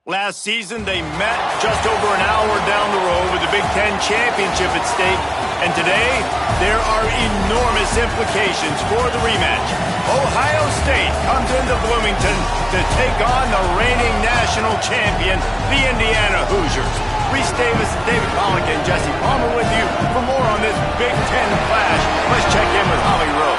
Last season, they met just over an hour down the road with the Big Ten championship at stake. And today, there are enormous implications for the rematch. Ohio State comes into Bloomington to take on the reigning national champion, the Indiana Hoosiers. Reese Davis, David Pollock, and Jesse Palmer with you for more on this Big Ten clash. Let's check in with Holly Rowe.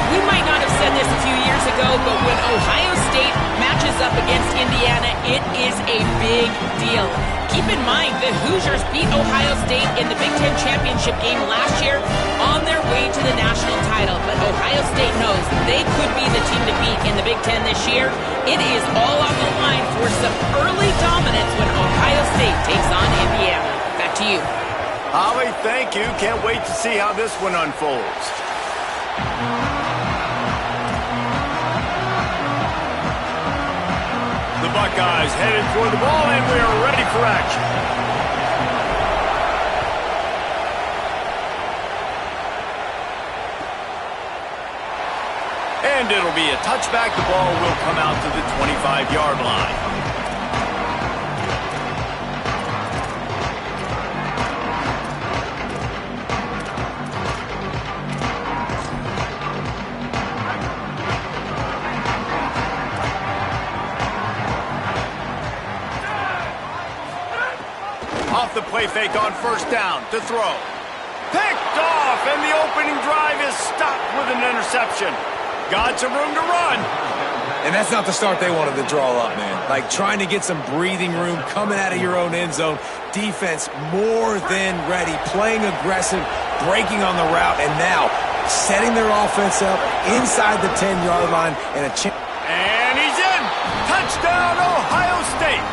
We might not have said this a few years ago, but when Ohio State matches up against Indiana, it is a big deal. Keep in mind, the Hoosiers beat Ohio State in the Big Ten championship game last year on their way to the national title. But Ohio State knows they could be the team to beat in the Big Ten this year. It is all on the line for some early dominance when Ohio State takes on Indiana. Back to you. Holly, thank you. Can't wait to see how this one unfolds. The Buckeyes headed for the ball, and we are ready for action. And it'll be a touchback. The ball will come out to the 25-yard line. Off the play fake on first down to throw. Picked off, and the opening drive is stopped with an interception. Got some room to run. And that's not the start they wanted to draw up, man. Like trying to get some breathing room, coming out of your own end zone. Defense more than ready, playing aggressive, breaking on the route, and now setting their offense up inside the 10-yard line and a chance. And he's in. Touchdown, Ohio State.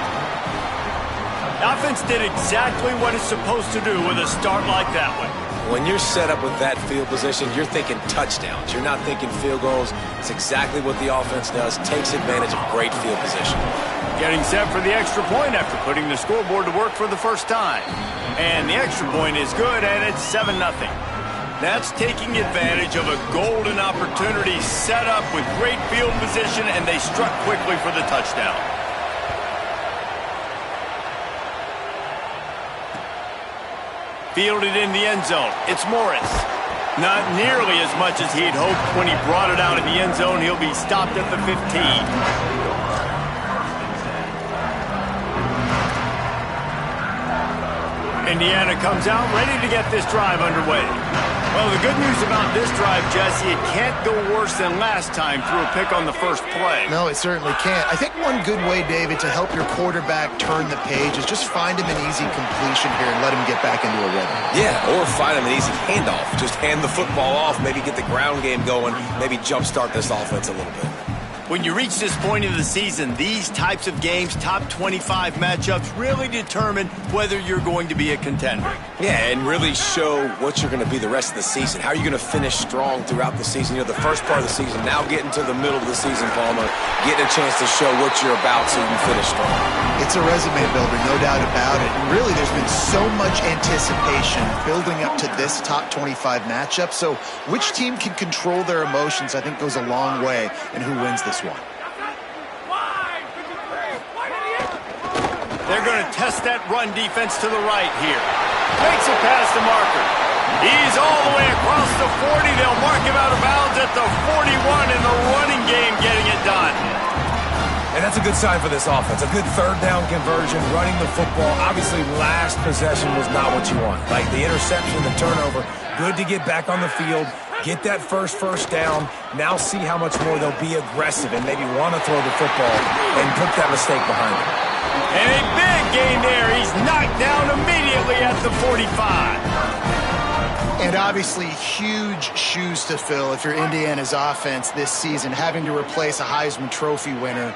The offense did exactly what it's supposed to do with a start like that one. When you're set up with that field position, you're thinking touchdowns. You're not thinking field goals. It's exactly what the offense does. Takes advantage of great field position. Getting set for the extra point after putting the scoreboard to work for the first time. And the extra point is good, and it's 7-0. That's taking advantage of a golden opportunity set up with great field position, and they struck quickly for the touchdown. Fielded in the end zone. It's Morris. Not nearly as much as he'd hoped when he brought it out in the end zone. He'll be stopped at the 15. Indiana comes out ready to get this drive underway. Well, the good news about this drive, Jesse, it can't go worse than last time through a pick on the first play. No, it certainly can't. I think one good way, David, to help your quarterback turn the page is just find him an easy completion here and let him get back into a rhythm. Yeah, or find him an easy handoff. Just hand the football off, maybe get the ground game going, maybe jumpstart this offense a little bit. When you reach this point of the season, these types of games, top 25 matchups, really determine whether you're going to be a contender. Yeah, and really show what you're going to be the rest of the season. How are you going to finish strong throughout the season? You know, the first part of the season, now getting to the middle of the season, Palmer, getting a chance to show what you're about so you can finish strong. It's a resume builder, no doubt about it. And really, there's been so much anticipation building up to this top 25 matchup. So which team can control their emotions, I think, goes a long way in who wins this one. They're going to test that run defense to the right here. Makes it past the marker. He's all the way across the 40. They'll mark him out of bounds at the 41 in the running game, getting it done. And that's a good sign for this offense. A good third down conversion, running the football. Obviously, last possession was not what you want. Like the interception, the turnover. Good to get back on the field, get that first down. Now see how much more they'll be aggressive and maybe want to throw the football and put that mistake behind them. And a big gain there. He's knocked down immediately at the 45. And obviously huge shoes to fill if you're Indiana's offense this season, having to replace a Heisman Trophy winner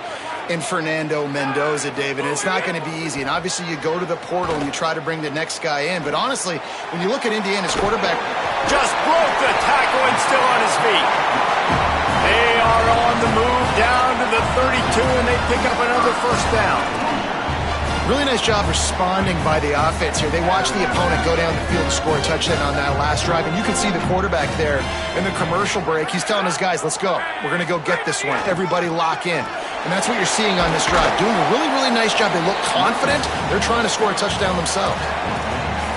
in Fernando Mendoza, David. And it's not going to be easy. And obviously you go to the portal and you try to bring the next guy in. But honestly, when you look at Indiana's quarterback, just broke the tackle and still on his feet. They are on the move down to the 32, and they pick up another first down. Really nice job responding by the offense here. They watched the opponent go down the field to score a touchdown on that last drive, and you can see the quarterback there in the commercial break. He's telling his guys, let's go. We're going to go get this one. Everybody lock in. And that's what you're seeing on this drive. Doing a really, really nice job. They look confident. They're trying to score a touchdown themselves.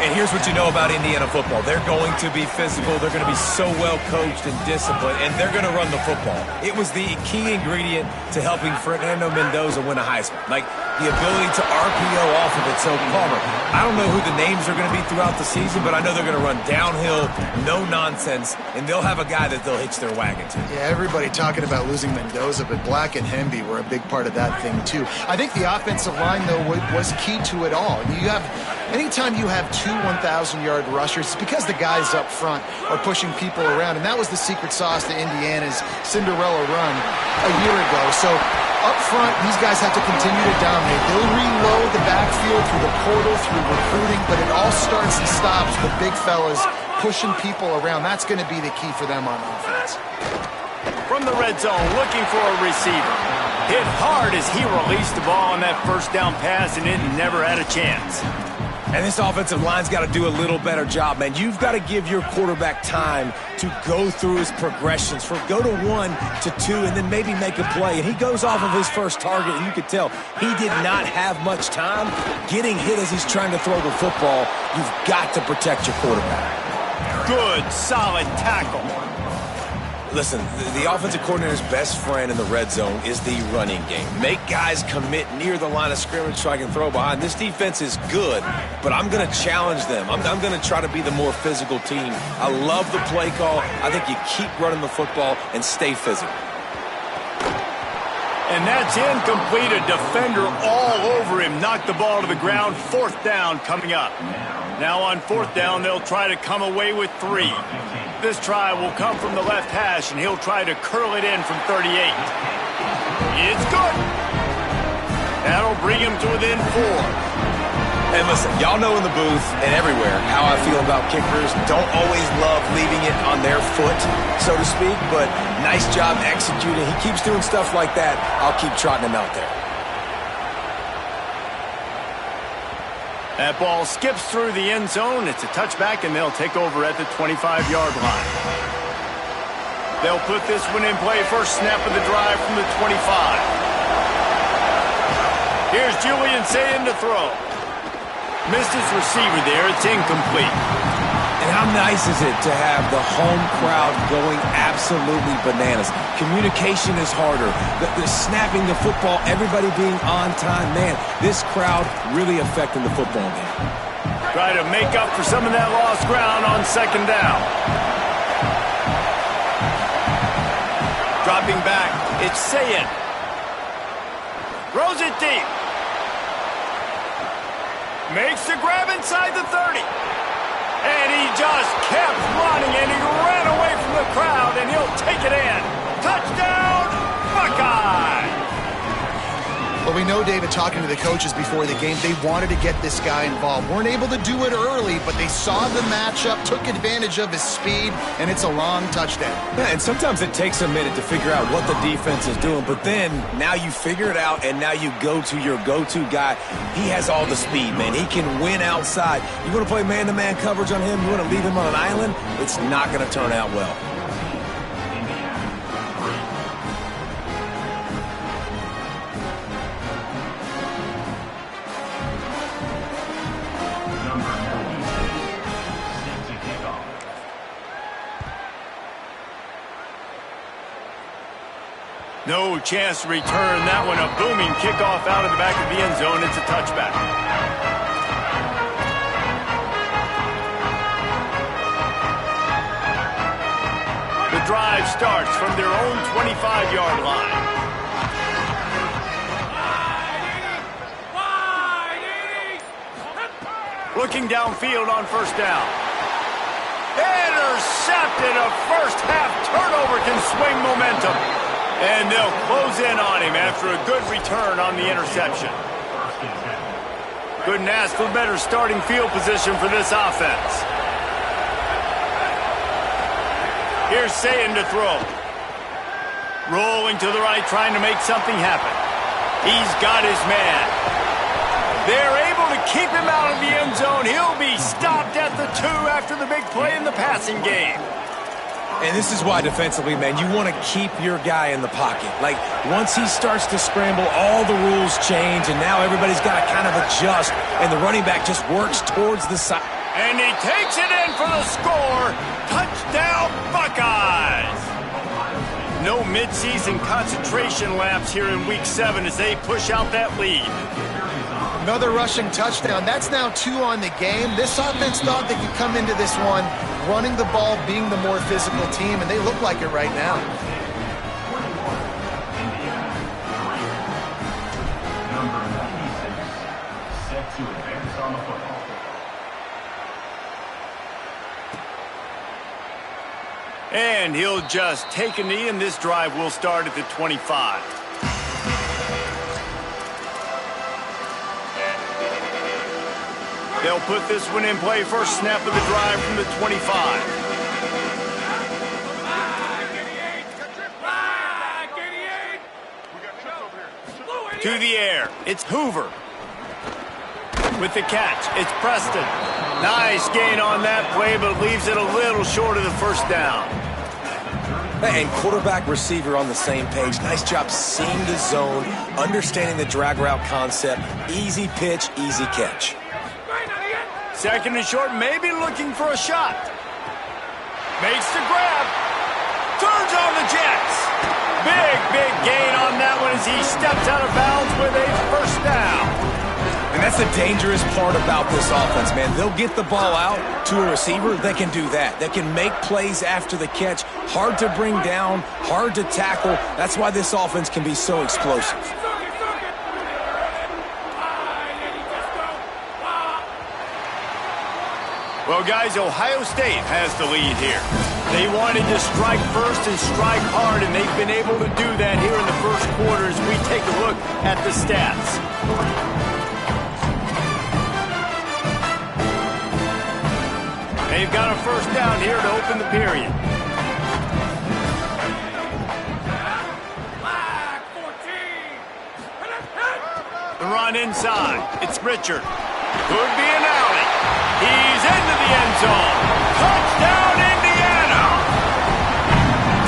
And here's what you know about Indiana football. They're going to be physical. They're going to be so well coached and disciplined, and they're going to run the football. It was the key ingredient to helping Fernando Mendoza win a Heisman. Like, the ability to RPO off of it. So, Palmer, I don't know who the names are going to be throughout the season, but I know they're going to run downhill, no nonsense, and they'll have a guy that they'll hitch their wagon to. Yeah, everybody talking about losing Mendoza, but Black and Hemby were a big part of that thing, too. I think the offensive line, though, was key to it all. Anytime you have two 1,000-yard rushers, it's because the guys up front are pushing people around, and that was the secret sauce to Indiana's Cinderella run a year ago. So up front, these guys have to continue to dominate. They'll reload the backfield through the portal, through recruiting, but it all starts and stops with big fellas pushing people around. That's going to be the key for them on offense. From the red zone, looking for a receiver. Hit hard as he released the ball on that first down pass, and it never had a chance. And this offensive line's got to do a little better job, man. You've got to give your quarterback time to go through his progressions, from go to 1 to 2, and then maybe make a play. And he goes off of his first target, and you could tell he did not have much time getting hit as he's trying to throw the football. You've got to protect your quarterback. Good, solid tackle. Listen, the offensive coordinator's best friend in the red zone is the running game. Make guys commit near the line of scrimmage so I can throw behind. This defense is good, but I'm going to challenge them. I'm going to try to be the more physical team. I love the play call. I think you keep running the football and stay physical. And that's incomplete. A defender all over him. Knocked the ball to the ground. 4th down coming up. Now on 4th down, they'll try to come away with 3. This try will come from the left hash, and he'll try to curl it in from 38. It's good. That'll bring him to within 4. And listen, y'all know in the booth and everywhere how I feel about kickers. Don't always love leaving it on their foot, so to speak, but nice job executing. He keeps doing stuff like that. I'll keep trotting him out there. That ball skips through the end zone. It's a touchback, and they'll take over at the 25-yard line. They'll put this one in play. First snap of the drive from the 25. Here's Julian Ncaa to throw. Missed his receiver there. It's incomplete. And how nice is it to have the home crowd going absolutely bananas? Communication is harder. The snapping the football, everybody being on time. Man, this crowd really affecting the football game. Try to make up for some of that lost ground on 2nd down. Dropping back, it's Ncaa. Throws it deep. Makes the grab inside the 30. And he just kept running, and he ran away from the crowd, and he'll take it in. Touchdown, Buckeye! Well, we know, David, talking to the coaches before the game, they wanted to get this guy involved. Weren't able to do it early, but they saw the matchup, took advantage of his speed, and it's a long touchdown. Yeah, and sometimes it takes a minute to figure out what the defense is doing, but then now you figure it out, and now you go to your go-to guy. He has all the speed, man. He can win outside. You want to play man-to-man coverage on him? You want to leave him on an island? It's not going to turn out well. No chance to return that one. A booming kickoff out of the back of the end zone. It's a touchback. The drive starts from their own 25-yard line. Looking downfield on 1st down. Intercepted. A first-half turnover can swing momentum. And they'll close in on him after a good return on the interception. Couldn't ask for better starting field position for this offense. Here's Ncaa to throw. Rolling to the right, trying to make something happen. He's got his man. They're able to keep him out of the end zone. He'll be stopped at the 2 after the big play in the passing game. And this is why defensively, man, you want to keep your guy in the pocket. Like, once he starts to scramble, all the rules change, and now everybody's got to kind of adjust, and the running back just works towards the side. And he takes it in for the score. Touchdown, Buckeyes! No midseason concentration lapse here in Week 7 as they push out that lead. Another rushing touchdown. That's now 2 on the game. This offense thought they could come into this one running the ball, being the more physical team, and they look like it right now. And he'll just take a knee, and this drive will start at the 25. They'll put this one in play. First snap of the drive from the 25. To the air. It's Hoover. With the catch, it's Preston. Nice gain on that play, but leaves it a little short of the first down. And quarterback receiver on the same page. Nice job seeing the zone, understanding the drag route concept. Easy pitch, easy catch. Second and short, maybe looking for a shot. Makes the grab. Turns on the Jets. Big gain on that one as he steps out of bounds with a first down. And that's the dangerous part about this offense, man. They'll get the ball out to a receiver. They can do that. They can make plays after the catch. Hard to bring down, hard to tackle. That's why this offense can be so explosive. Well, guys, Ohio State has the lead here. They wanted to strike first and strike hard, and they've been able to do that here in the first quarter as we take a look at the stats. They've got a first down here to open the period. The run inside. It's Richard. Could be an alley. He's into the end zone. Touchdown, Indiana!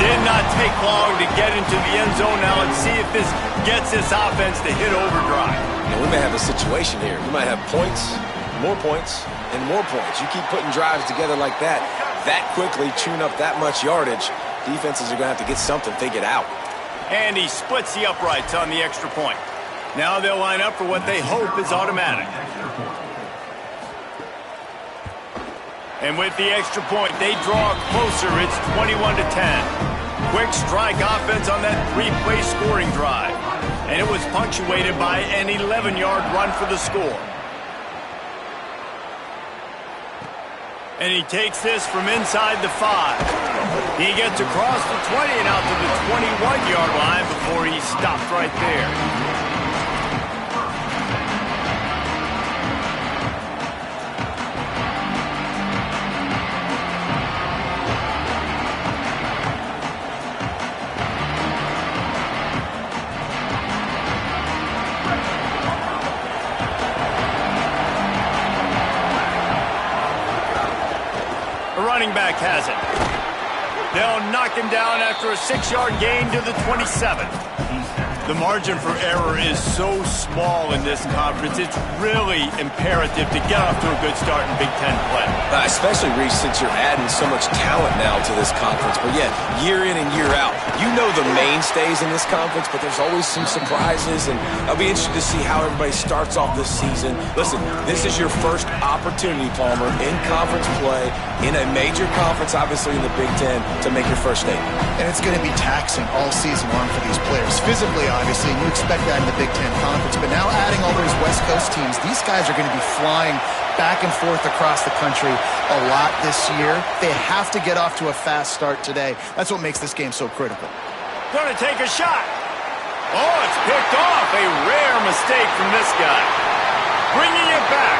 Did not take long to get into the end zone. Now let's see if this gets this offense to hit overdrive. You know, we may have a situation here. We might have points, and more points. You keep putting drives together like that quickly, chewing up that much yardage, defenses are going to have to get something figured out. And he splits the uprights on the extra point. Now they'll line up for what they hope is automatic. And with the extra point, they draw closer. It's 21-10. Quick strike offense on that 3-play scoring drive. And it was punctuated by an 11-yard run for the score. And he takes this from inside the 5. He gets across the 20 and out to the 21-yard line before he stopped right there. Back has it. They'll knock him down after a 6-yard gain to the 27. The margin for error is so small in this conference, it's really imperative to get off to a good start in Big Ten play. Especially, Reese, since you're adding so much talent now to this conference. But yet, year in and year out, you know the mainstays in this conference, but there's always some surprises, and I'll be interested to see how everybody starts off this season. Listen, this is your first opportunity, Palmer, in conference play, in a major conference, obviously in the Big Ten, to make your first statement. And it's going to be taxing all season long for these players. Physically, obviously, and you expect that in the Big Ten Conference. But now adding all those West Coast teams, these guys are going to be flying back and forth across the country a lot this year. They have to get off to a fast start today. That's what makes this game so critical. Going to take a shot. Oh, it's picked off. A rare mistake from this guy. Bringing it back.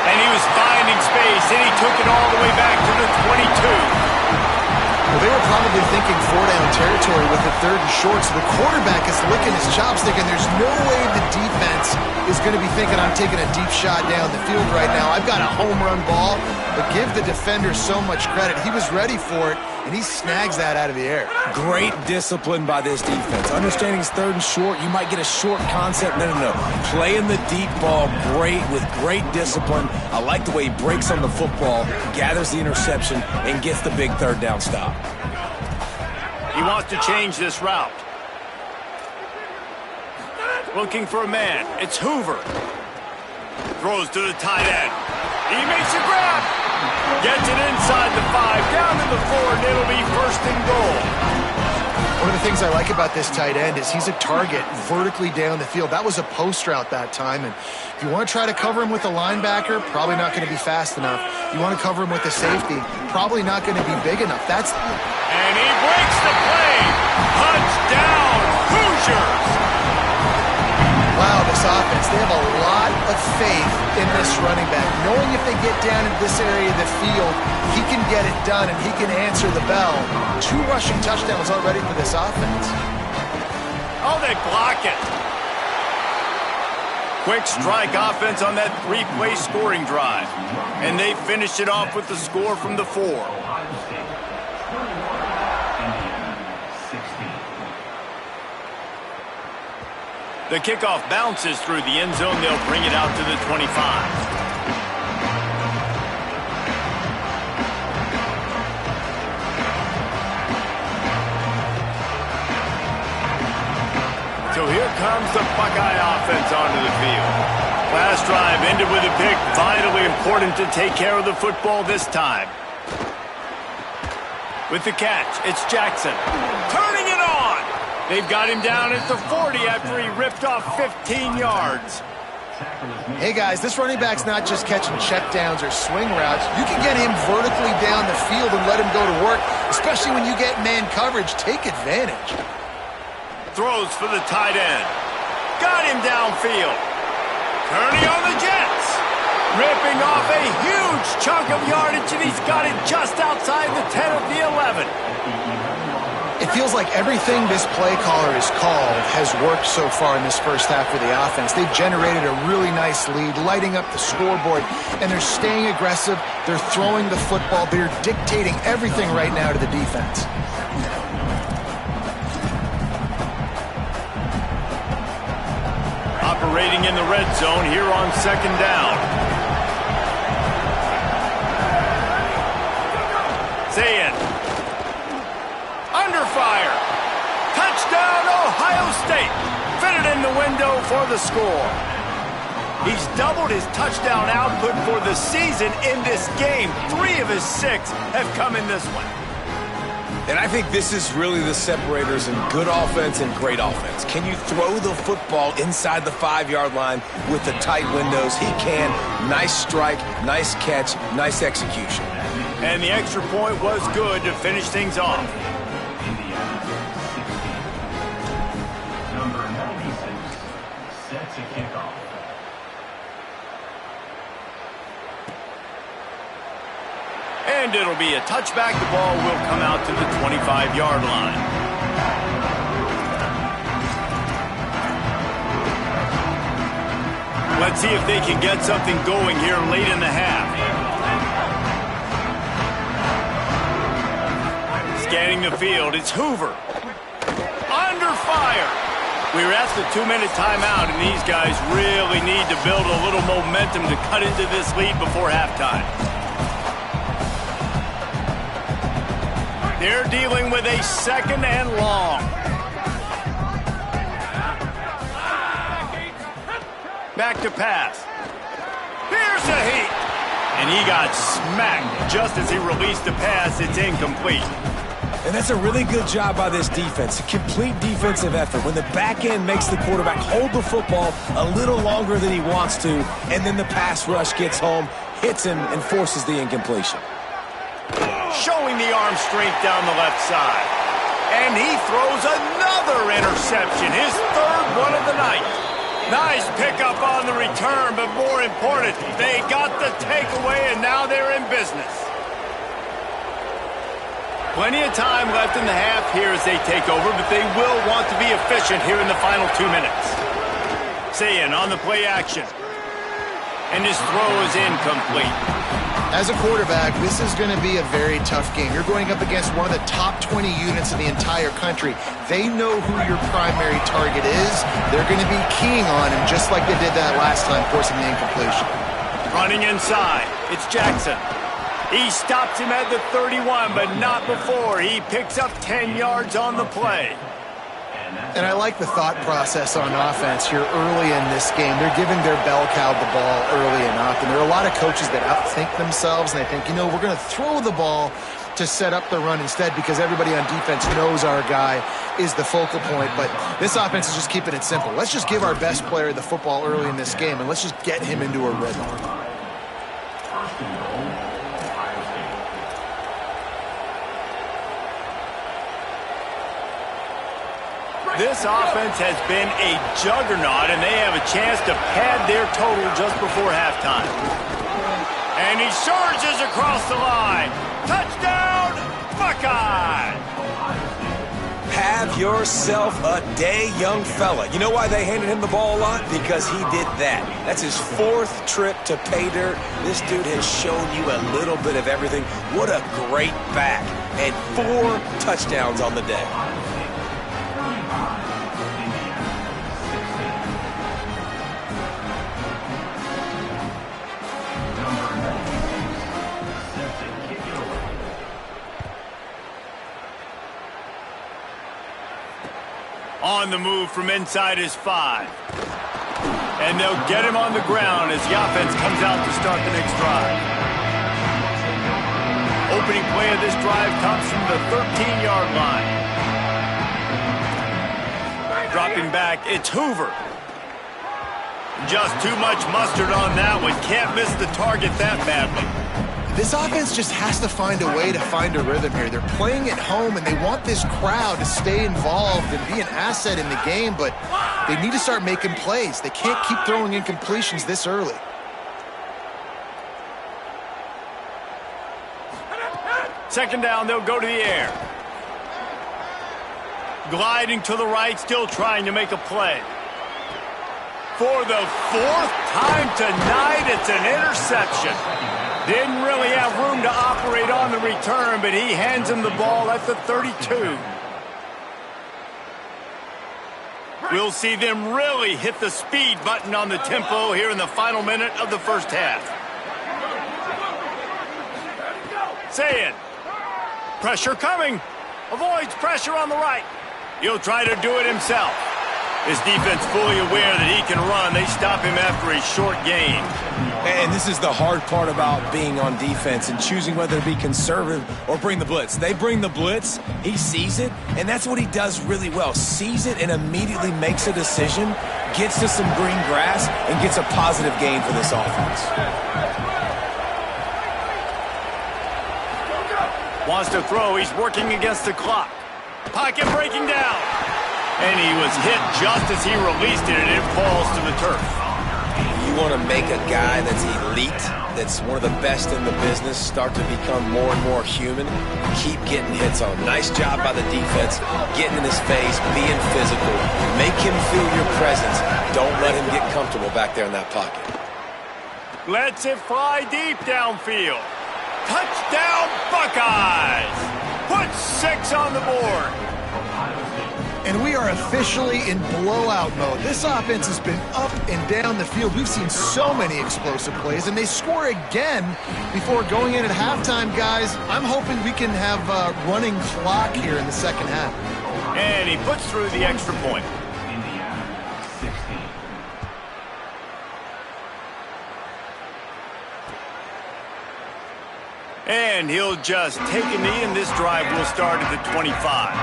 And he was finding space, and he took it all the way back to the 22. Well, they were probably thinking four-down territory with a third and short, so the quarterback is licking his chops thinking there's no way the defense is going to be thinking I'm taking a deep shot down the field right now. I've got a home run ball, but give the defender so much credit. He was ready for it, and he snags that out of the air. Great discipline by this defense. Understanding it's third and short, you might get a short concept. No. Playing the deep ball with great discipline. I like the way he breaks on the football, gathers the interception, and gets the big third down stop. He wants to change this route. Looking for a man. It's Hoover. Throws to the tight end. He makes a grab. Gets it inside the 5, down to the 4, and it'll be first and goal. One of the things I like about this tight end is he's a target vertically down the field. That was a post route that time, and if you want to try to cover him with a linebacker, probably not going to be fast enough. You want to cover him with a safety, probably not going to be big enough. And he breaks the play. Touchdown, Hoosiers! Wow, this offense, they have a lot of faith in this running back. Knowing if they get down in this area of the field, he can get it done and he can answer the bell. 2 rushing touchdowns already for this offense. Oh, they block it. Quick strike offense on that 3-play scoring drive. And they finished it off with the score from the 4. The kickoff bounces through the end zone. They'll bring it out to the 25. So here comes the Buckeye offense onto the field. Last drive ended with a pick. Vitally important to take care of the football this time. With the catch, it's Jackson. Turning it on! They've got him down at the 40 after he ripped off 15 yards. Hey, guys, this running back's not just catching checkdowns or swing routes. You can get him vertically down the field and let him go to work, especially when you get man coverage. Take advantage. Throws for the tight end. Got him downfield. Turning on the Jets. Ripping off a huge chunk of yardage, and he's got it just outside the 10 of the 11. It feels like everything this play caller has called has worked so far in this first half for the offense. They've generated a really nice lead, lighting up the scoreboard, and they're staying aggressive. They're throwing the football. They're dictating everything right now to the defense. Operating in the red zone here on second down. Say it. Under fire. Touchdown, Ohio State. Fitted in the window for the score. He's doubled his touchdown output for the season in this game. 3 of his 6 have come in this one. And I think this is really the separators in good offense and great offense. Can you throw the football inside the 5-yard line with the tight windows? He can. Nice strike, nice catch, nice execution. And the extra point was good to finish things off. Number 96 set to kick off. And it'll be a touchback. The ball will come out to the 25-yard line. Let's see if they can get something going here late in the half. Scanning the field, it's Hoover. Under fire. We were at the 2-minute timeout, and these guys really need to build a little momentum to cut into this lead before halftime. They're dealing with a 2nd and long. Back to pass. Here's the heat. And he got smacked just as he released the pass. It's incomplete. And that's a really good job by this defense. A complete defensive effort. When the back end makes the quarterback hold the football a little longer than he wants to, and then the pass rush gets home, hits him, and forces the incompletion. Showing the arm strength down the left side. And he throws another interception, his 3rd one of the night. Nice pickup on the return, but more important, they got the takeaway, and now they're in business. Plenty of time left in the half here as they take over, but they will want to be efficient here in the final 2 minutes. Ncaa on the play action. And his throw is incomplete. As a quarterback, this is going to be a very tough game. You're going up against one of the top 20 units in the entire country. They know who your primary target is. They're going to be keying on him just like they did that last time, forcing the incompletion. Running inside, it's Jackson. He stops him at the 31, but not before. He picks up 10 yards on the play. And I like the thought process on offense here early in this game. They're giving their bell cow the ball early and often. There are a lot of coaches that outthink themselves, and they think, you know, we're going to throw the ball to set up the run instead because everybody on defense knows our guy is the focal point. But this offense is just keeping it simple. Let's just give our best player the football early in this game, and let's just get him into a rhythm. This offense has been a juggernaut, and they have a chance to pad their total just before halftime. And he surges across the line. Touchdown, Buckeye! Have yourself a day, young fella. You know why they handed him the ball a lot? Because he did that. That's his 4th trip to pay dirt. This dude has shown you a little bit of everything. What a great back. And 4 touchdowns on the day. On the move from inside his 5. And they'll get him on the ground as the offense comes out to start the next drive. Opening play of this drive comes from the 13-yard line. Dropping back, it's Hoover. Just too much mustard on that one. Can't miss the target that badly. This offense just has to find a way to find a rhythm here. They're playing at home, and they want this crowd to stay involved and be an asset in the game, but they need to start making plays. They can't keep throwing incompletions this early. Second down, they'll go to the air. Gliding to the right, still trying to make a play. For the 4th time tonight, it's an interception. Didn't really have room to operate on the return, but he hands him the ball at the 32. We'll see them really hit the speed button on the tempo here in the final minute of the first half. Ncaa. Pressure coming. Avoids pressure on the right. He'll try to do it himself. His defense fully aware that he can run. They stop him after a short gain. And this is the hard part about being on defense and choosing whether to be conservative or bring the blitz. They bring the blitz, he sees it, and that's what he does really well. Sees it and immediately makes a decision, gets to some green grass, and gets a positive gain for this offense. Wants to throw, he's working against the clock. Pocket breaking down. And he was hit just as he released it, and it falls to the turf. You want to make a guy that's elite, that's one of the best in the business, start to become more and more human, keep getting hits on him. Nice job by the defense, getting in his face, being physical. Make him feel your presence. Don't let him get comfortable back there in that pocket. Lets it fly deep downfield. Touchdown, Buckeyes! Put 6 on the board. And we are officially in blowout mode. This offense has been up and down the field. We've seen so many explosive plays, and they score again before going in at halftime, guys. I'm hoping we can have a running clock here in the second half. And he puts through the extra point. And he'll just take a knee, and this drive will start at the 25.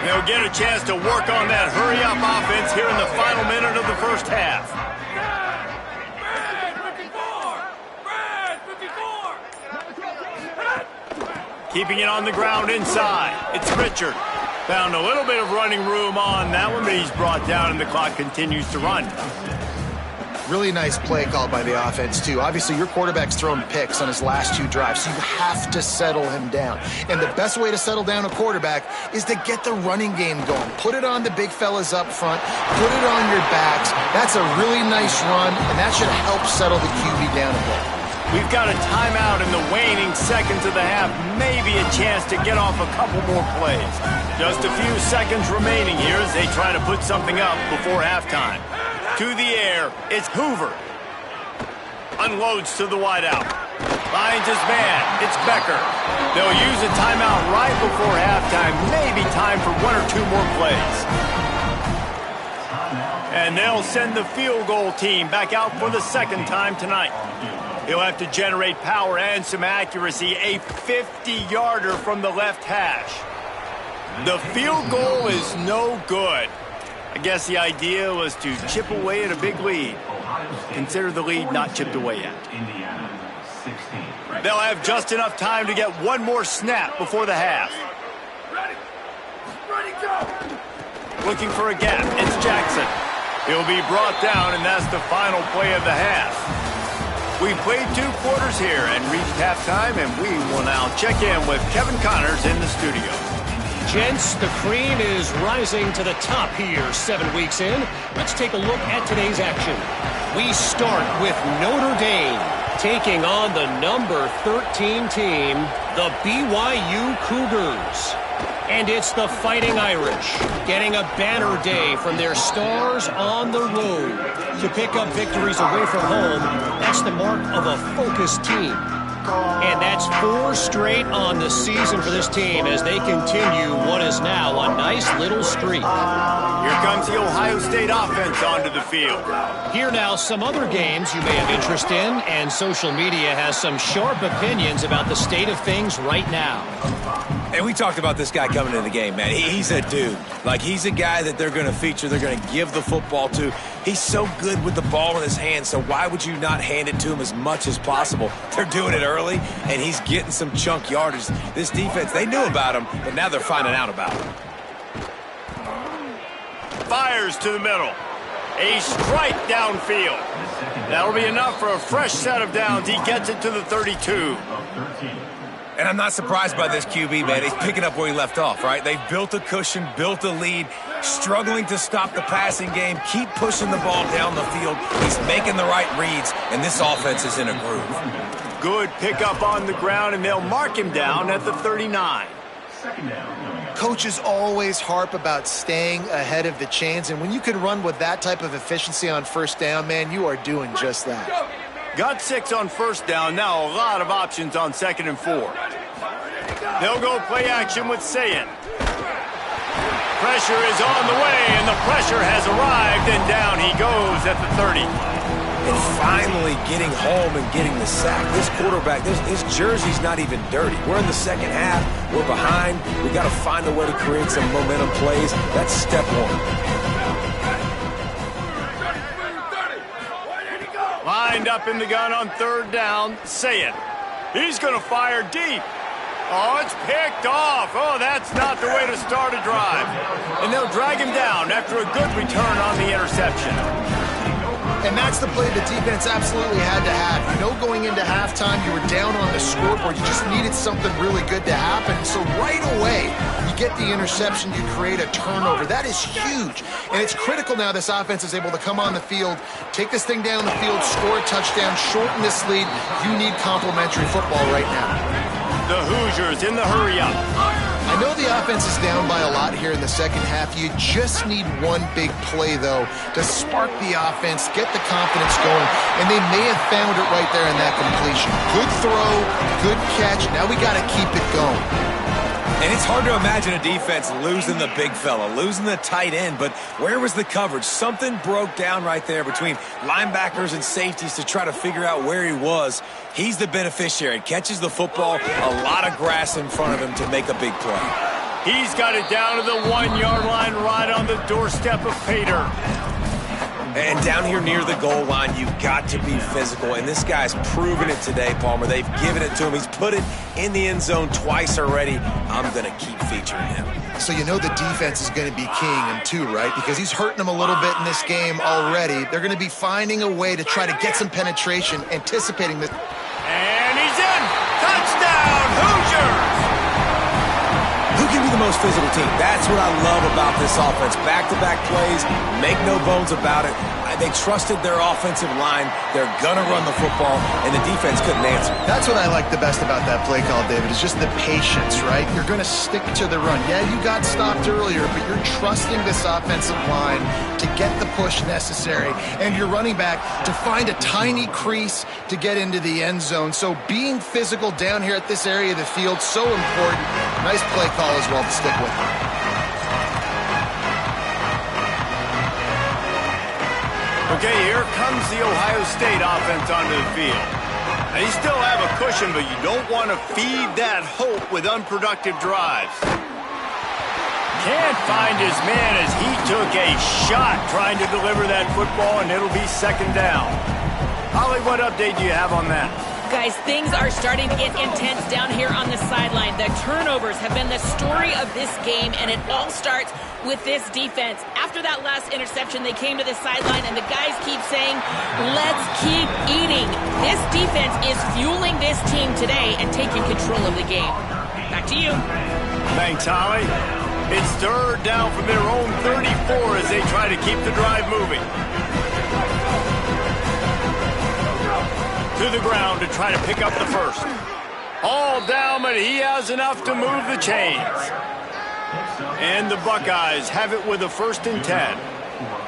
They'll get a chance to work on that hurry-up offense here in the final minute of the first half. Keeping it on the ground inside. It's Richard. Found a little bit of running room on that one, but he's brought down and the clock continues to run. Really nice play call by the offense, too. Obviously, your quarterback's thrown picks on his last 2 drives, so you have to settle him down. And the best way to settle down a quarterback is to get the running game going. Put it on the big fellas up front. Put it on your backs. That's a really nice run, and that should help settle the QB down a bit. We've got a timeout in the waning seconds of the half. Maybe a chance to get off a couple more plays. Just a few seconds remaining here as they try to put something up before halftime. To the air, it's Hoover. Unloads to the wideout. Finds his man, it's Becker. They'll use a timeout right before halftime. Maybe time for 1 or 2 more plays. And they'll send the field goal team back out for the 2nd time tonight. He'll have to generate power and some accuracy. A 50-yarder from the left hash. The field goal is no good. I guess the idea was to chip away at a big lead. Consider the lead not chipped away yet. They'll have just enough time to get 1 more snap before the half. Looking for a gap, it's Jackson. He'll be brought down, and that's the final play of the half. We've played 2 quarters here and reached halftime, and we will now check in with Kevin Connors in the studio. Gents, the cream is rising to the top here 7 weeks in. Let's take a look at today's action. We start with Notre Dame taking on the number 13 team, the BYU Cougars. And it's the Fighting Irish getting a banner day from their stars on the road. To pick up victories away from home, that's the mark of a focused team. And that's 4 straight on the season for this team as they continue what is now a nice little streak. Here comes the Ohio State offense onto the field. Here now some other games you may have interest in, and social media has some sharp opinions about the state of things right now. And we talked about this guy coming into the game, man. He's a dude. Like, he's a guy that they're going to feature, they're going to give the football to. He's so good with the ball in his hand, so why would you not hand it to him as much as possible? They're doing it early, and he's getting some chunk yardage. This defense, they knew about him, but now they're finding out about him. Fires to the middle. A strike downfield. That'll be enough for a fresh set of downs. He gets it to the 32. And I'm not surprised by this QB, man. He's picking up where he left off, right? They've built a cushion, built a lead, struggling to stop the passing game, keep pushing the ball down the field. He's making the right reads, and this offense is in a groove. Good pickup on the ground, and they'll mark him down at the 39. Coaches always harp about staying ahead of the chains, and when you can run with that type of efficiency on 1st down, man, you are doing just that. Got 6 on 1st down. Now a lot of options on 2nd and 4. They'll go play action with Ncaa. Pressure is on the way, and the pressure has arrived, and down he goes at the 30. And finally getting home and getting the sack. This quarterback, his jersey's not even dirty. We're in the 2nd half. We're behind. We got to find a way to create some momentum plays. That's step 1. Lined up in the gun on 3rd down. Ncaa. He's going to fire deep. Oh, it's picked off. Oh, that's not the way to start a drive. And they'll drag him down after a good return on the interception. And that's the play the defense absolutely had to have. You know, going into halftime, you were down on the scoreboard. You just needed something really good to happen. So right away, you get the interception, you create a turnover. That is huge. And it's critical now this offense is able to come on the field, take this thing down the field, score a touchdown, shorten this lead. You need complimentary football right now. The Hoosiers in the hurry-up. I know the offense is down by a lot here in the 2nd half. You just need one big play, though, to spark the offense, get the confidence going, and they may have found it right there in that completion. Good throw, good catch. Now we got to keep it going. And it's hard to imagine a defense losing the big fella, losing the tight end, but where was the coverage? Something broke down right there between linebackers and safeties to try to figure out where he was. He's the beneficiary. Catches the football, a lot of grass in front of him to make a big play. He's got it down to the 1-yard line right on the doorstep of Pater. And down here near the goal line, you've got to be physical. And this guy's proven it today, Palmer. They've given it to him. He's put it in the end zone twice already. I'm going to keep featuring him. So you know the defense is going to be keying him too, right? Because he's hurting them a little bit in this game already. They're going to be finding a way to try to get some penetration, anticipating this. And he's in! Touchdown, Hoosiers! Who can be the most physical team? That's what I love about this offense. Back-to-back plays, make no bones about it. They trusted their offensive line. They're going to run the football, and the defense couldn't answer. That's what I like the best about that play call, David, is just the patience, right? You're going to stick to the run. Yeah, you got stopped earlier, but you're trusting this offensive line to get the push necessary, and your running back to find a tiny crease to get into the end zone. So being physical down here at this area of the field, so important. Nice play call as well to stick with. Okay, here comes the Ohio State offense onto the field. Now, you still have a cushion, but you don't want to feed that hope with unproductive drives. Can't find his man as he took a shot trying to deliver that football, and it'll be second down. Holly, what update do you have on that? Guys, things are starting to get intense down here on the sideline. The turnovers have been the story of this game, and it all starts with this defense. After that last interception, they came to the sideline, and the guys keep saying, let's keep eating. This defense is fueling this team today and taking control of the game. Back to you. Thanks, Holly. It's third down from their own 34 as they try to keep the drive moving. To the ground to try to pick up the first. All down, but he has enough to move the chains. And the Buckeyes have it with a 1st and 10.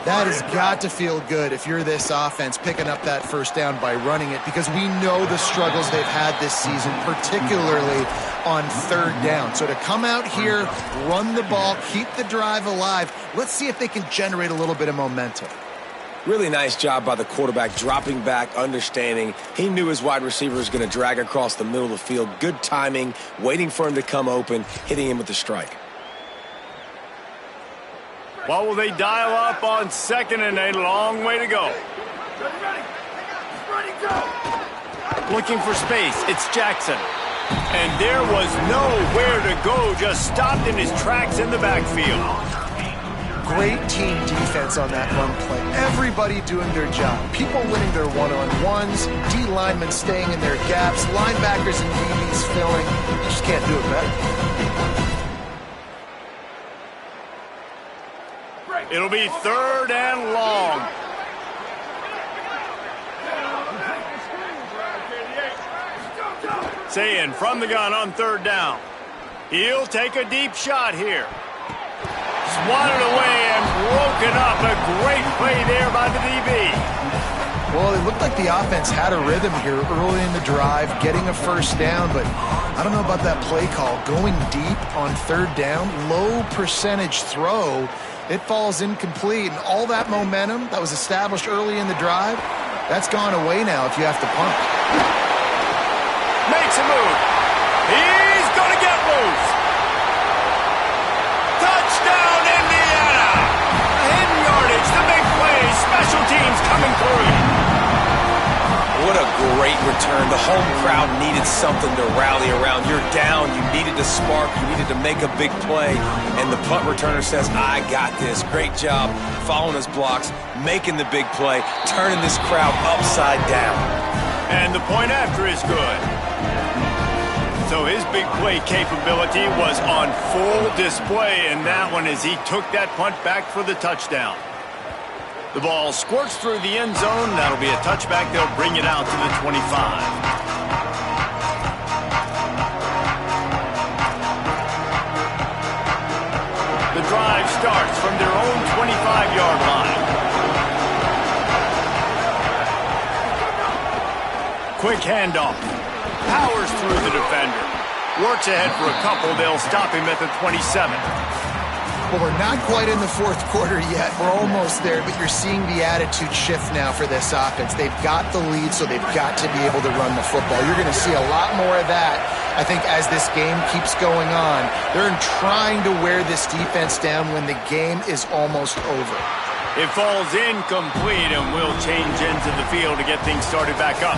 That has got to feel good if you're this offense picking up that first down by running it, because we know the struggles they've had this season, particularly on third down. So to come out here, run the ball, keep the drive alive, let's see if they can generate a little bit of momentum. Really nice job by the quarterback, dropping back, understanding. He knew his wide receiver was going to drag across the middle of the field. Good timing, waiting for him to come open, hitting him with the strike. Well, will they dial up on 2nd and a long way to go? Looking for space, it's Jackson. And there was nowhere to go, just stopped in his tracks in the backfield. Great team defense on that run play. Everybody doing their job. People winning their one-on-ones, D linemen staying in their gaps, linebackers and DBs filling. You just can't do it better. It'll be 3rd and long. Saying from the gun on 3rd down. He'll take a deep shot here. Swatted away and broken up. A great play there by the DB. Well, it looked like the offense had a rhythm here early in the drive, getting a first down, but I don't know about that play call. Going deep on 3rd down, low percentage throw, it falls incomplete, and all that momentum that was established early in the drive, that's gone away now if you have to punt. Makes a move. He's going to get loose. Touchdown, Indiana! A hidden yardage, the big play, special teams coming through. What a great return. The home crowd needed something to rally around. You're down. You needed to spark. You needed to make a big play. And the punt returner says, I got this. Great job following his blocks, making the big play, turning this crowd upside down. And the point after is good. So his big play capability was on full display in that one as he took that punt back for the touchdown. The ball squirts through the end zone. That'll be a touchback. They'll bring it out to the 25. The drive starts from their own 25-yard line. Quick handoff. Powers through the defender. Works ahead for a couple. They'll stop him at the 27. Well, we're not quite in the 4th quarter yet. We're almost there, but you're seeing the attitude shift now for this offense. They've got the lead, so they've got to be able to run the football. You're going to see a lot more of that, I think, as this game keeps going on. They're trying to wear this defense down when the game is almost over. It falls incomplete, and we'll change ends of the field to get things started back up.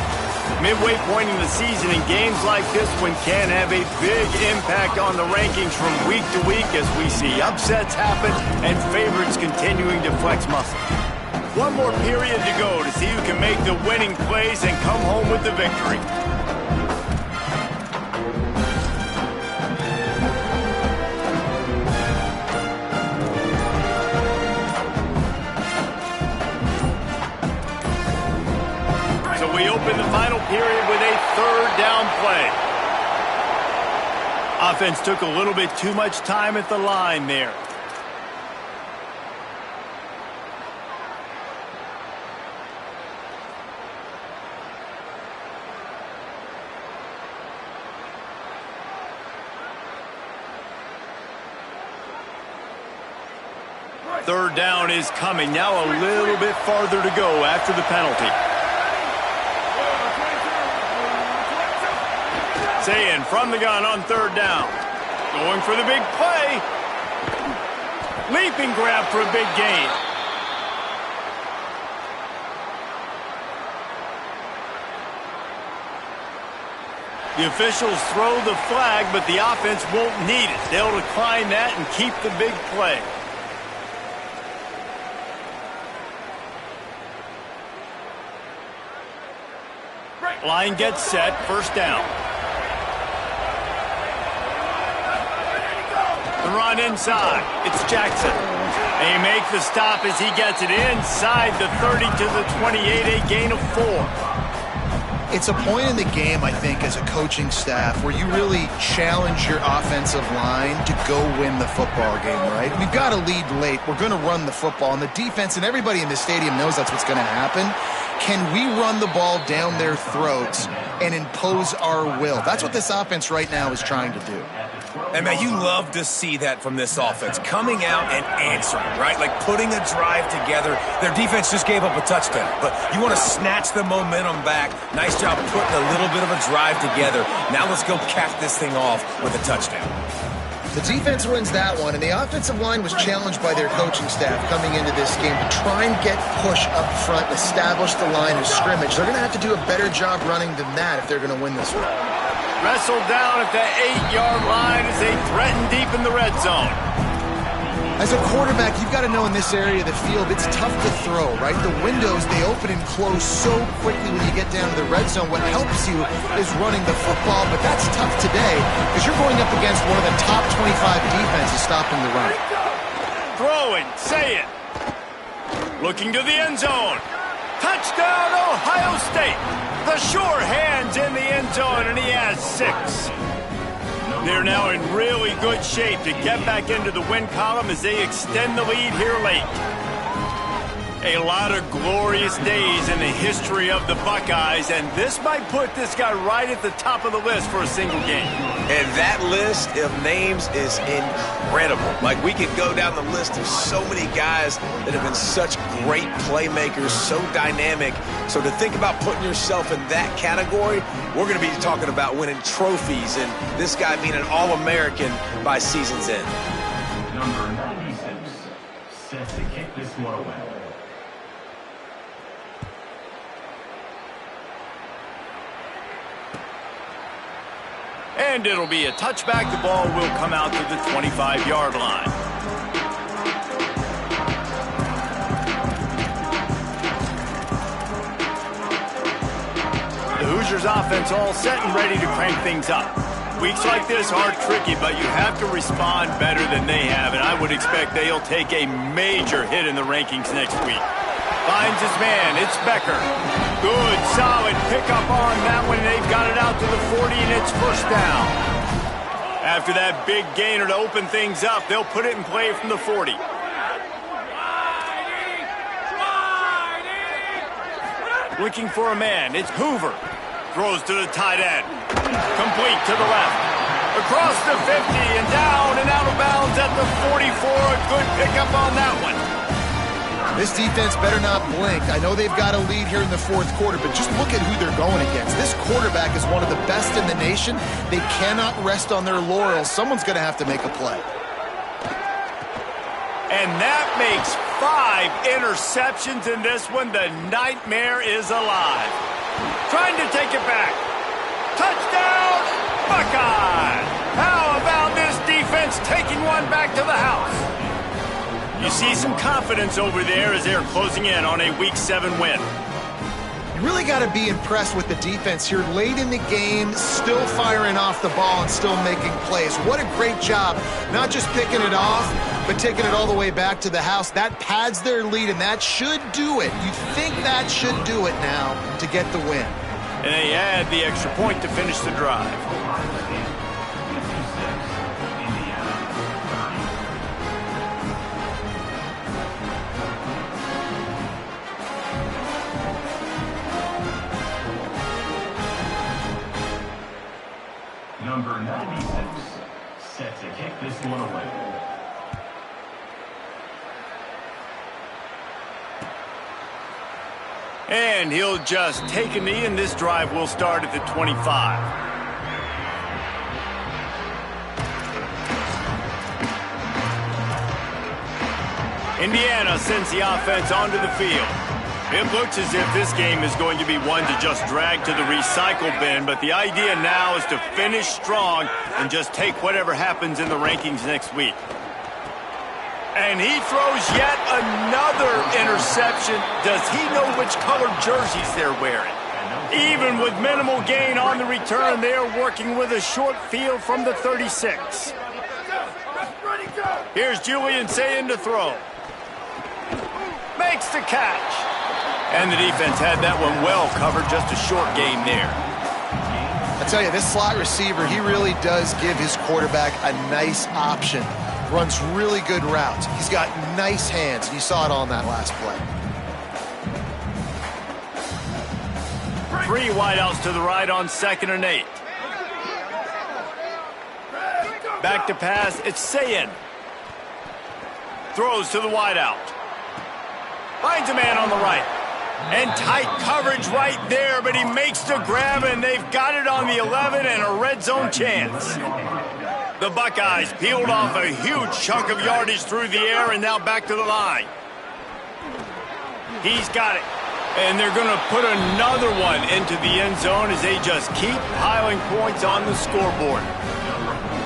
Midway point in the season, and games like this one can have a big impact on the rankings from week to week as we see upsets happen and favorites continuing to flex muscle. One more period to go to see who can make the winning plays and come home with the victory. We open the final period with a third down play. Offense took a little bit too much time at the line there. Third down is coming. Now a little bit farther to go after the penalty. Saying from the gun on third down. Going for the big play. Leaping grab for a big gain. The officials throw the flag, but the offense won't need it. They'll decline that and keep the big play. Line gets set, first down. The run inside. It's Jackson. They make the stop as he gets it inside the 30 to the 28, a gain of 4. It's a point in the game, I think, as a coaching staff where you really challenge your offensive line to go win the football game, right? We've got to lead late. We're going to run the football, and the defense and everybody in the stadium knows that's what's going to happen. Can we run the ball down their throats and impose our will? That's what this offense right now is trying to do. And, man, you love to see that from this offense, coming out and answering, right? Like putting a drive together. Their defense just gave up a touchdown, but you want to snatch the momentum back. Nice job putting a little bit of a drive together. Now let's go cap this thing off with a touchdown. The defense wins that one, and the offensive line was challenged by their coaching staff coming into this game to try and get push up front and establish the line of scrimmage. They're going to have to do a better job running than that if they're going to win this one. Wrestled down at the 8-yard line as they threaten deep in the red zone. As a quarterback, you've got to know in this area of the field, it's tough to throw, right? The windows, they open and close so quickly when you get down to the red zone. What helps you is running the football, but that's tough today because you're going up against one of the top 25 defenses stopping the run. Throwing, say it. Looking to the end zone. Touchdown, Ohio State. The sure hands in the end zone, and he has 6. They're now in really good shape to get back into the win column as they extend the lead here late. A lot of glorious days in the history of the Buckeyes, and this might put this guy right at the top of the list for a single game. And that list of names is incredible. Like, we could go down the list of so many guys that have been such great playmakers, so dynamic. So to think about putting yourself in that category, we're going to be talking about winning trophies and this guy being an All-American by season's end. Number 96, set to kick this one away. And it'll be a touchback. The ball will come out to the 25-yard line. The Hoosiers offense all set and ready to crank things up. Weeks like this are tricky, but you have to respond better than they have, and I would expect they'll take a major hit in the rankings next week. Finds his man. It's Becker. Good, solid pickup on that one. They've got it out to the 40, and it's first down. After that big gainer to open things up, they'll put it in play from the 40. Looking for a man. It's Hoover. Throws to the tight end. Complete to the left. Across the 50 and down and out of bounds at the 44. A good pickup on that one. This defense better not blink. I know they've got a lead here in the fourth quarter, but just look at who they're going against. This quarterback is one of the best in the nation. They cannot rest on their laurels. Someone's going to have to make a play. And that makes 5 interceptions in this one. The nightmare is alive. Trying to take it back. Touchdown, Buckeyes! How about this defense taking one back to the house? You see some confidence over there as they're closing in on a Week 7 win. You really got to be impressed with the defense here late in the game, still firing off the ball and still making plays. What a great job, not just picking it off, but taking it all the way back to the house. That pads their lead, and that should do it. You think that should do it now to get the win. And they add the extra point to finish the drive. Number 96, set to kick this one away. And he'll just take a knee, and this drive will start at the 25. Indiana sends the offense onto the field. It looks as if this game is going to be one to just drag to the recycle bin, but the idea now is to finish strong and just take whatever happens in the rankings next week. And he throws yet another interception. Does he know which colored jerseys they're wearing? Even with minimal gain on the return, they're working with a short field from the 36. Here's Julian saying to throw. Makes the catch. And the defense had that one well covered, just a short game there. I tell you, this slot receiver, he really does give his quarterback a nice option. Runs really good routes. He's got nice hands, and you saw it all in that last play. 3 wideouts to the right on 2nd and 8. Back to pass, it's Sayin. Throws to the wideout. Finds a man on the right. And tight coverage right there, but he makes the grab, and they've got it on the 11 and a red zone chance. The Buckeyes peeled off a huge chunk of yardage through the air, and now back to the line. He's got it. And they're going to put another one into the end zone as they just keep piling points on the scoreboard.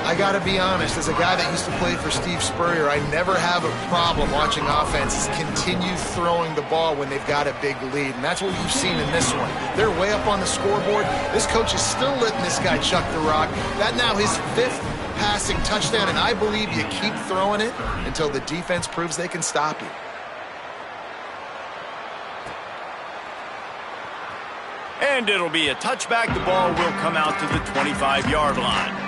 I got to be honest, as a guy that used to play for Steve Spurrier, I never have a problem watching offenses continue throwing the ball when they've got a big lead. And that's what we've seen in this one. They're way up on the scoreboard. This coach is still letting this guy chuck the rock. That now his 5th passing touchdown, and I believe you keep throwing it until the defense proves they can stop you. And it'll be a touchback. The ball will come out to the 25-yard line.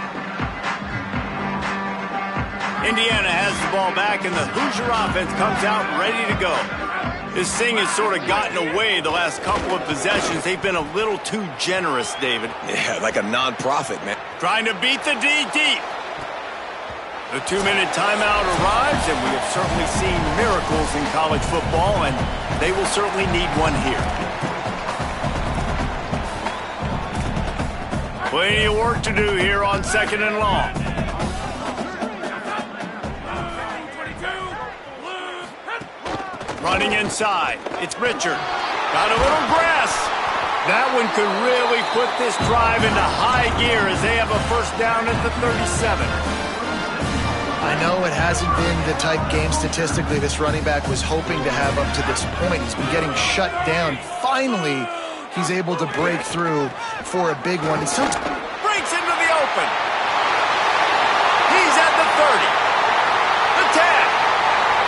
Indiana has the ball back, and the Hoosier offense comes out ready to go. This thing has sort of gotten away the last couple of possessions. They've been a little too generous, David. Yeah, like a non-profit, man. Trying to beat the D deep. The 2-minute timeout arrives, and we have certainly seen miracles in college football, and they will certainly need one here. Plenty of work to do here on 2nd and long. Running inside. It's Richard. Got a little grass. That one could really put this drive into high gear as they have a first down at the 37. I know it hasn't been the type game statistically this running back was hoping to have up to this point. He's been getting shut down. Finally, he's able to break through for a big one. Breaks into the open. He's at the 30. The 10.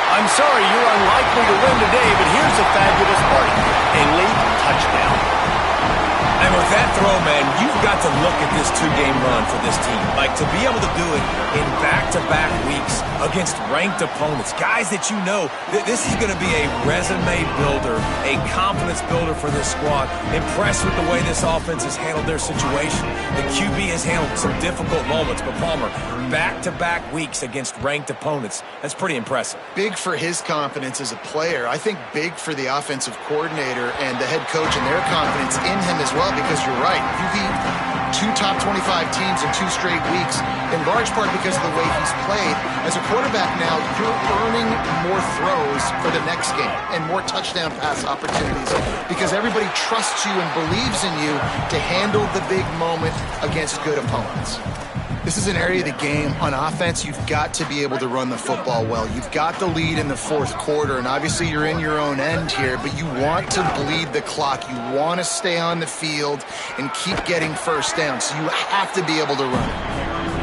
I'm sorry, you're unlikely to win today, but here's a fabulous part. A late touchdown. And with that throw, man, you've got to look at this 2-game run for this team. Like, to be able to do it in back-to-back weeks against ranked opponents, guys that you know, this is going to be a resume builder, a confidence builder for this squad. Impressed with the way this offense has handled their situation. The QB has handled some difficult moments, but Palmer, back-to-back weeks against ranked opponents, that's pretty impressive. Big for his confidence as a player. I think big for the offensive coordinator and the head coach and their confidence in him as well, because you're right. 2 top 25 teams in 2 straight weeks, in large part because of the way he's played. As a quarterback now, you're earning more throws for the next game and more touchdown pass opportunities because everybody trusts you and believes in you to handle the big moment against good opponents. This is an area of the game on offense. You've got to be able to run the football well. You've got the lead in the fourth quarter, and obviously you're in your own end here, but you want to bleed the clock. You want to stay on the field and keep getting first down, so you have to be able to run it.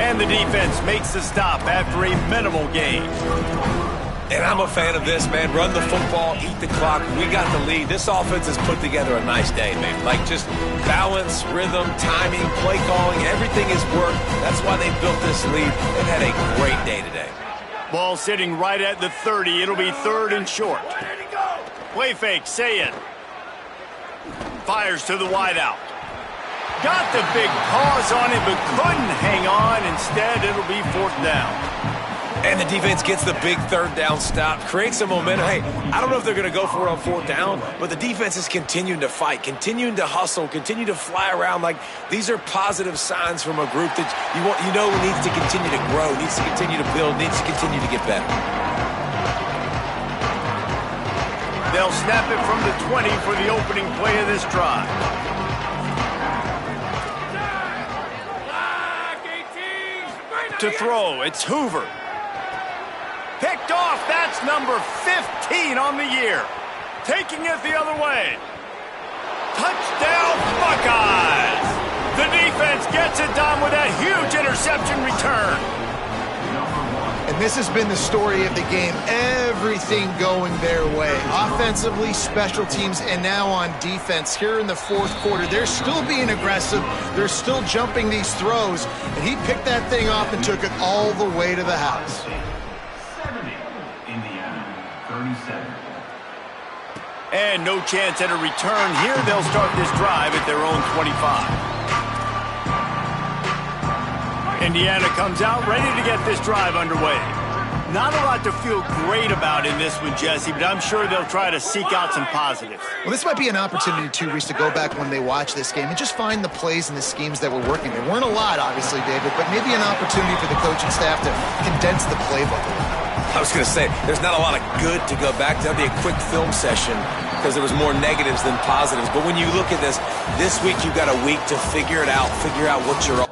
And the defense makes the stop after a minimal gain. And I'm a fan of this, man. Run the football, eat the clock. We got the lead. This offense has put together a nice day, man. Like just balance, rhythm, timing, play calling, everything has worked. That's why they built this lead. They've had a great day today. Ball sitting right at the 30. It'll be 3rd and short. Play fake, say it. Fires to the wideout. Got the big pause on it, but couldn't hang on. Instead, it'll be 4th down. And the defense gets the big 3rd down stop, creates some momentum. Hey, I don't know if they're going to go for it on 4th down, but the defense is continuing to fight, continuing to hustle, continue to fly around. Like these are positive signs from a group that needs to continue to grow, needs to continue to build, needs to continue to get better. They'll snap it from the 20 for the opening play of this drive. To throw, it's Hoover. Picked off, that's number 15 on the year. Taking it the other way. Touchdown, Buckeyes! The defense gets it done with that huge interception return. And this has been the story of the game. Everything going their way. Offensively, special teams, and now on defense here in the fourth quarter. They're still being aggressive. They're still jumping these throws. And he picked that thing off and took it all the way to the house. 37. And no chance at a return here. They'll start this drive at their own 25. Indiana comes out ready to get this drive underway. Not a lot to feel great about in this one, Jesse, but I'm sure they'll try to seek out some positives. Well, this might be an opportunity, too, Reese, to go back when they watch this game and just find the plays and the schemes that were working. There weren't a lot, obviously, David, but maybe an opportunity for the coaching staff to condense the playbook. I was going to say, there's not a lot of good to go back to. That'd be a quick film session because there was more negatives than positives. But when you look at this week you've got a week to figure it out, figure out what you're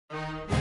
1.